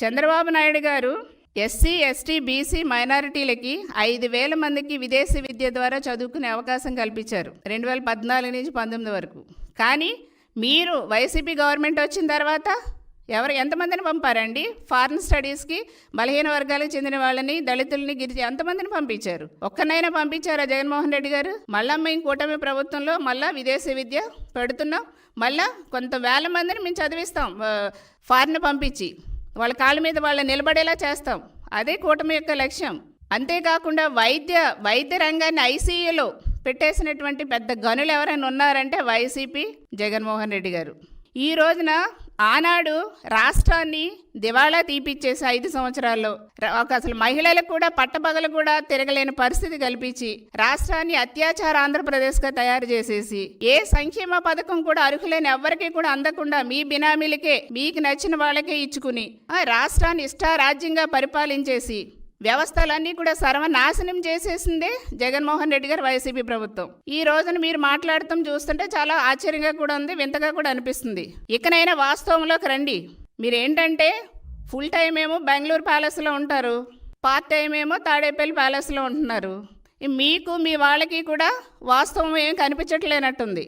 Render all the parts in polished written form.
చంద్రబాబు నాయుడు గారు SC, ST, BC మైనారిటీలకి 5,000 మందికి విదేశీ విద్య ద్వారా చదువుకునే అవకాశం కల్పించారు 2014 నుంచి 19 వరకు. కానీ మీరు వైసీపీ గవర్నమెంట్ వచ్చిన తర్వాత ఎంతమందిని పంపారండి? ఫారెన్ స్టడీస్కి బలహీన వర్గాలకు చెందిన వాళ్ళని, దళితుల్ని, గిరిజన ఎంతమందిని పంపించారు? ఒక్కనైనా పంపించారా జగన్మోహన్ రెడ్డి గారు? మళ్ళా మేము కూటమి ప్రభుత్వంలో మళ్ళీ విదేశీ విద్య పెడుతున్నాం. మళ్ళా కొంత వేల మందిని మేము చదివిస్తాం, ఫారెన్ పంపించి వాళ్ళ కాళ్ళ మీద వాళ్ళ నిలబడేలా చేస్తాం. అదే కూటమి యొక్క లక్ష్యం. అంతేకాకుండా వైద్య రంగాన్ని ఐసీయూలో పెట్టేసినటువంటి పెద్ద గనులు ఎవరైనా ఉన్నారంటే వైసీపీ, జగన్మోహన్ రెడ్డి గారు. ఈ రోజున ఆనాడు రాష్ట్రాన్ని దివాళా తీపిచ్చేసి 5 సంవత్సరాల్లో అసలు మహిళలకు కూడా పట్టపగలు కూడా తిరగలేని పరిస్థితి కల్పించి రాష్ట్రాన్ని అత్యాచార ఆంధ్రప్రదేశ్గా తయారు చేసేసి ఏ సంక్షేమ పథకం కూడా అర్హులైన ఎవ్వరికీ కూడా అందకుండా మీ బినామీలకే, మీకు నచ్చిన వాళ్ళకే ఇచ్చుకుని రాష్ట్రాన్ని ఇష్టారాజ్యంగా పరిపాలించేసి వ్యవస్థలన్నీ కూడా సర్వనాశనం చేసేసిందే జగన్మోహన్ రెడ్డి గారు, వైసీపీ ప్రభుత్వం. ఈ రోజున మీరు మాట్లాడటం చూస్తుంటే చాలా ఆశ్చర్యంగా కూడా ఉంది, వింతగా కూడా అనిపిస్తుంది. ఇకనైనా వాస్తవంలోకి రండి. మీరేంటంటే ఫుల్ టైం ఏమో బెంగళూరు ప్యాలెస్లో ఉంటారు, పార్ట్ టైం ఏమో తాడేపల్లి ప్యాలెస్లో ఉంటున్నారు. మీకు మీ వాళ్ళకి కూడా వాస్తవం ఏం కనిపించట్లేనట్టుంది.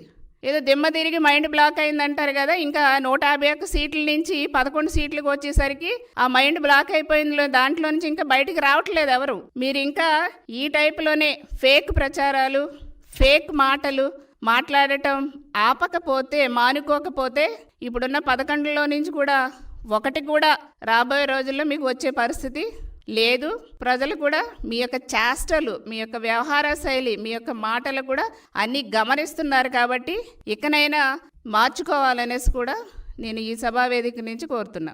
ఏదో దిమ్మ తిరిగి మైండ్ బ్లాక్ అయిందంటారు కదా. ఇంకా 151 సీట్ల నుంచి 11 సీట్లకు వచ్చేసరికి ఆ మైండ్ బ్లాక్ అయిపోయింది. దాంట్లో నుంచి ఇంకా బయటికి రావట్లేదు ఎవరు. మీరు ఇంకా ఈ టైప్లోనే ఫేక్ ప్రచారాలు, ఫేక్ మాటలు మాట్లాడటం ఆపకపోతే, మానుకోకపోతే ఇప్పుడున్న 11లో నుంచి కూడా ఒకటి కూడా రాబోయే రోజుల్లో మీకు వచ్చే పరిస్థితి లేదు. ప్రజలు కూడా మీ యొక్క చేష్టలు, మీ యొక్క వ్యవహార శైలి, మీ యొక్క మాటలు కూడా అన్నీ గమనిస్తున్నారు. కాబట్టి ఇకనైనా మార్చుకోవాలనేసి కూడా నేను ఈ సభా వేదిక నుంచి కోరుతున్నా.